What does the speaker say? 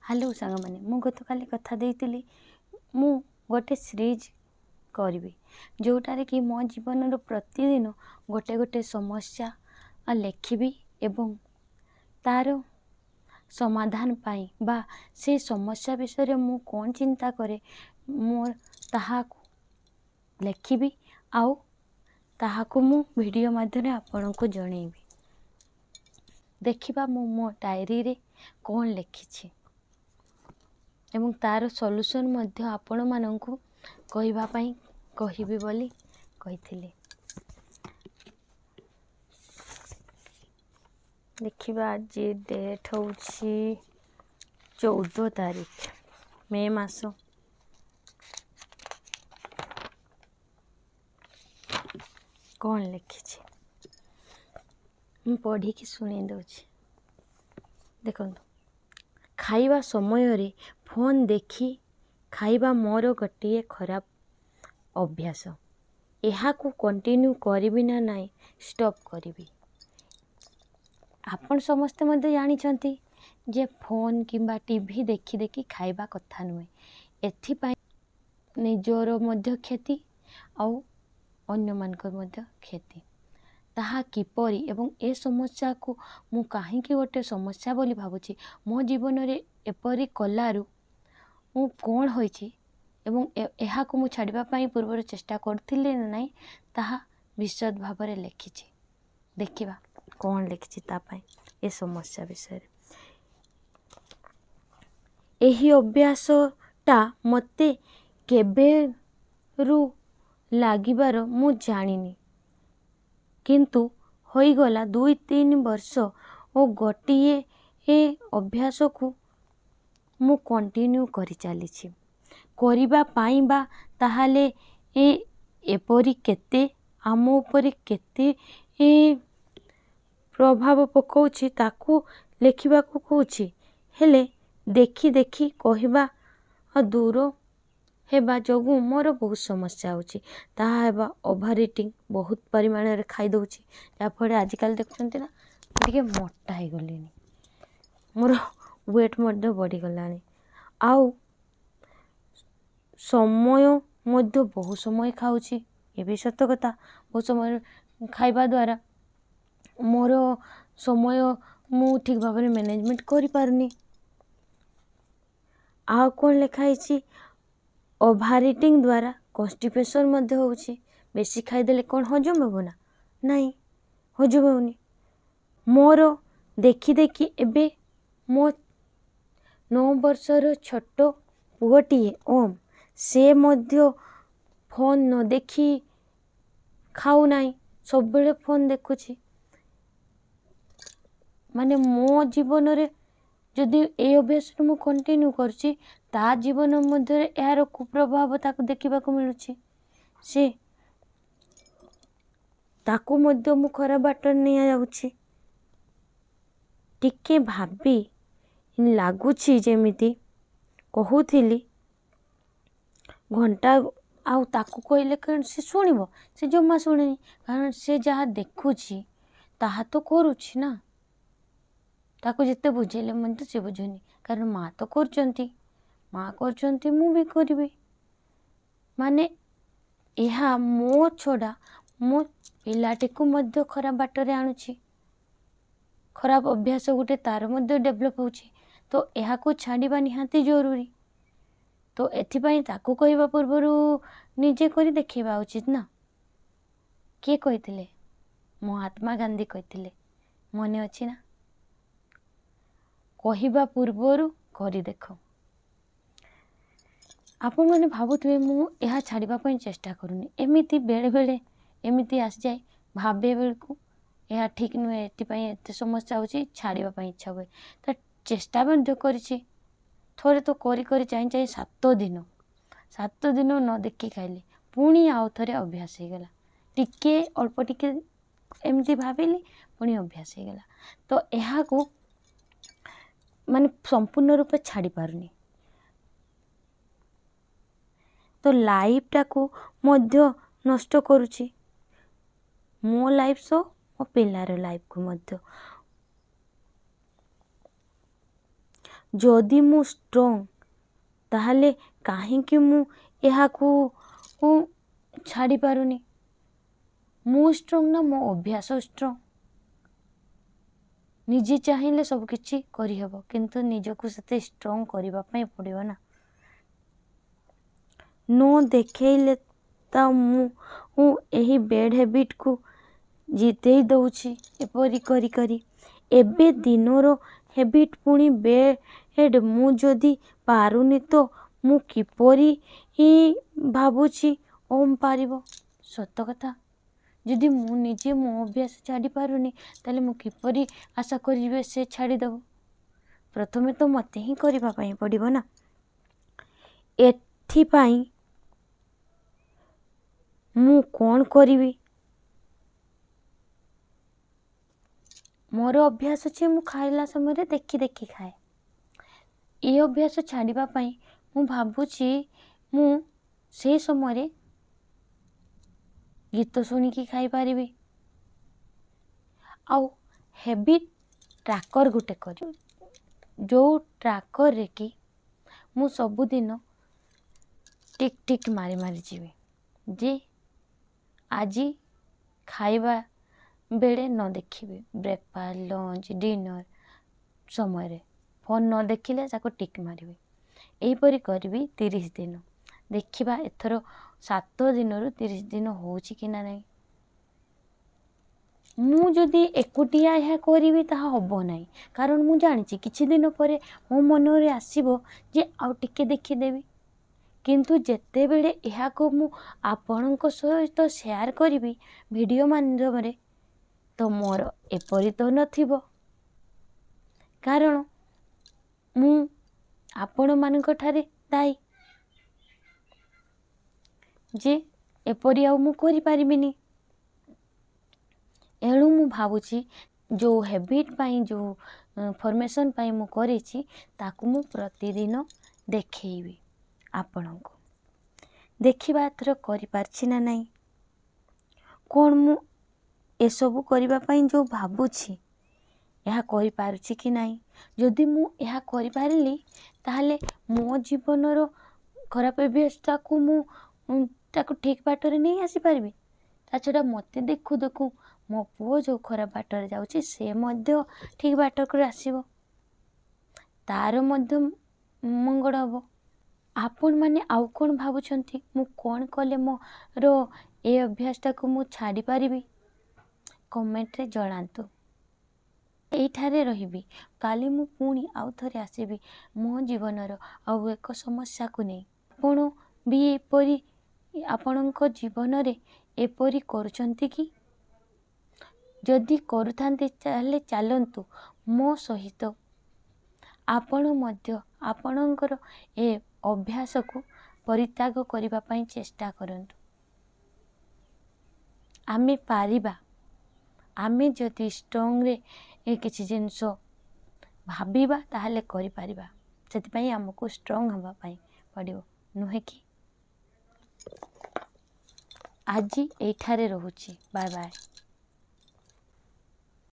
Hello सांग मैंने मु गत काली कथा देइतिली मु गोटे सीरीज करी जोटारे कि मो जीवन प्रतिदिन गोटे गोटे समस्या लेखिबी एवं तार समाधान पाई बा से समस्या विषय मु कौन चिंता करे मोर ताहाकु लेखिबी आउ ताहाकु मु वीडियो माध्यम आपण को जनइबी। देखिबा मु मो डायरी रे कौन लिखिछि एवं तार सॉल्यूशन मध्य आपण माननकु कहिबा पई कहिबी बोली कहिथिले। देखिबा आज डेट होछि 14 तारीख मे मास। कौन लिखिछि मु पढ़ी कि सुनी दउछि। देखंतु खाइबा समय रे फोन देखी खाइबा मोर गोटे खराब अभ्यास। एहाकू कंटिन्यू करिबी ना नाई स्टॉप करिबी। आपण समस्त मध्य जानिछंती जे फोन किंबा टीवी देखी देखी खाइबा कथा नुहे। एथिपाई निजर मध्य क्षति आउ अन्य मानकर मध्य क्षति। ताहा किपरि एवं ए समस्या को मु काहींकि गोटे समस्या बोली भाबुछि मो जीवन रे एपरि कलारु मु कोन होइछि एवं एहा को मु छाड़िबा पई पूर्व चेष्टा करथिले नै ताहा विशद भाव रे लिखिछि। देखिबा कोन लिखिछि ता पई ए समस्या विषय। एही अभ्यासटा मते केबे रु लागिबार मु जानिनी किंतु होइगला 2-3 वर्ष ओ गोटिए ए अभ्यास को मु कंटिन्यू करि चलीछि करिबा पाई बा ताहाले एपरि केते आम उपरि केते प्रभाव पकाउछि ताकू लेखिबा को कहूछि। हेले देखी देखी कहिबा दूर हेबा जोगु मोर बहुत समस्या होछि। ताहा हेबा ओवर ईटिंग बहुत परिमाण रे खाई दउछि जाफळे आजिकल देखुछंती ना टिके मोटा हे गलेनी मोर वेट मध्य बढ़ी गलानी आउ समय मध्य बहुत समय खाउछि। ए भी सत्य कथा बहुत समय खाइबा द्वारा मोर समय मु ठीक भाव रे मैनेजमेंट करि पारनी। आ कोन लेखाइछि ओवर ईटिंग द्वारा कॉन्स्टिपेशन मध्य होउछि। बेसी खाई देले कोन हजम होबो ना नहीं हजम होउनी। मोर देखी देखी एबे मो 9 वर्षर छोट पुअटिए ओम से मध्य फोन न देखी खाऊ नाही सब बेले फोन देखुछि। माने मो जीवन रे जदि ए अभ्यास मु कंटिन्यू करछि ता जीवन मध्य यार कुप्रभाव ताको देखिबा को मिलुछि। से ताको मध्य मु खराब बाटर नहीं जाउछि। टिके भाबी लागुछि जेमिति कहूथिली घंटा आउ ताको कहले कारण से सुनिबो से जम्मा सुनेनी कारण से जहा देखुछि ताहा तो करूछि ना ताको जिते बुझेले मन तो से बुझुनी कारण माँ तो करचंती मु भी करबी। माने एहा मो छोड़ा मो पिलाटी को मध्य खराब बाटरे आणुछि। खराब अभ्यास गुटे तार मध्य डेवलप होछि तो एहा को छाड़िबा निहाती जरूरी। तो एथिपाई ताको कहबा पूर्वरु निजे करी देखिबा उचित ना। के कहिथिले महात्मा गांधी कहिथिले मने अछि ना कहिबा पूर्वरु करी देखो। आपण माने भाबुथबे मु एहा छाड़िबा पई चेष्टा करूनी एमिति बेले बेले एमिति आस जाय भाबे बेलकु एहा ठीक नुहे एथिपाई एते समस्या होछि छाड़िबा पई इच्छा होय त चेष्टा बंद करिछि। थोड़े तो करी करी चाहे 7 दिन न देखी खाइली पुणी आउ थरे अभ्यास हो गला टिके अल्प टिके एमती भाविली पुणी अभ्यास हो गला। तो यहा को माने संपूर्ण रूप छाड़ी पारुनी। तो लाइफ टाको मध्य नष्ट करुछि मो लाइफ सो मो पिलार लाइफ को मध्य जदि मु स्ट्रंग ताहले काहींकि मु एहाकू छाड़ी पारुनी। मु स्ट्रंग ना मो अभ्यास स्ट्रंग। निजे चाहिए सब किछि करहब किंतु निजको सेते स्ट्रंग करबा पई पड़िबो ना। नो देखैले ता मु एही बैड हैबिट को जितेई दउछि एपरी करी करी। एबे दिनरो हैबिट पुणी बेड मु जदि पारुनी तो मु किपरी ही भाबुछि ओम पारिबो। सत कथा जदि मु निजे मो अभ्यास छाड़ी पारुनी ताले मु किपरी आशा करिबे से छाड़ी दबो। प्रथमे तो मते ही करबा पई पड़िबो ना। एथि पई मु कोन करिबी। मोर अभ्यास अछि मु खाइला समय रे देखि देखि खाए। ए अभ्यास छाड़िबा पई मु भाबुछि मु से समय रे गीत सुनी की खाई पारिबी। आउ हैबिट ट्रैकर गुटे कर जो ट्रैकर रे कि मु सबुदिन टिक टिक मारी मारी जीवी जे आजी खाइबा बेले न देखिबे। ब्रेकफास्ट लंच डिनर समय रे फोन न देखिले ताको टिक मारिबे। एहीपरि करबी 30 दिन। देखिबा एथरो 7 दिन रु 30 दिन होउछि कि ना नहीं। मु जदि एकुटिया यह करिबी ताहा हबो नाही कारण मु जानिछि किछि दिन परे मो मन रे आसीबो जे आउ टिके देखि देबी। किंतु जेते बेले एहा को मु आपणक सहित शेयर करिबी वीडियो माध्यम रे तो मोर एपरि तो नथिबो कारण मु आपण मानक ठारे दाई जे एपरि आउ मु करि पारिबिनी। एणु मु भाबुछि जो हैबिट पाई जो फॉर्मेशन पाई मु करिछि ताकू मु प्रतिदिन देखैबी आपणको। देखिबा एथर करि पारछि ना नहीं कोन मु ए सबु करिबा पाई जो भाबुछि यह करि पारुछि कि नहीं। जदि मु यह करि पारिली ताहले मो जीवन रो खराब अभ्यासटा को मु ताको ठीक बाटरे नहीं आसी पारबी। ता छडा मते देखु देखु मो पुओ जो खराब बाटरे जाउछि से मध्य ठीक बाटरे आसीबो तार मध्य मंगल हबो। आपण माने आउ कोन भाबुछंती मु कोन कले मोर ए अभ्यासटा को मु छाड़ी पारिबी कमेंट रे जणांतु। एठारे रहिबी काली मु पुणी आउ थरे आसीबी मो जीवनर आउ एक समस्या को नहीं। आपण भी एपरी आपणक जीवन रे एपरी करूछंती कि जदि करूथांती ताहले चलंतु मो सहित आपण मध्य आपणकर ए अभ्यास को परित्याग करिबा पई चेष्टा करंतु। आमे पारिबा आमे जदि स्ट्रंग रे ए किछि जिंस भाबिबा ताहले करि पारिबा। सेति पई हमको स्ट्रंग हबा पई पड़िबो नुहे कि। आजी एठारे रहुछि बाय बाय।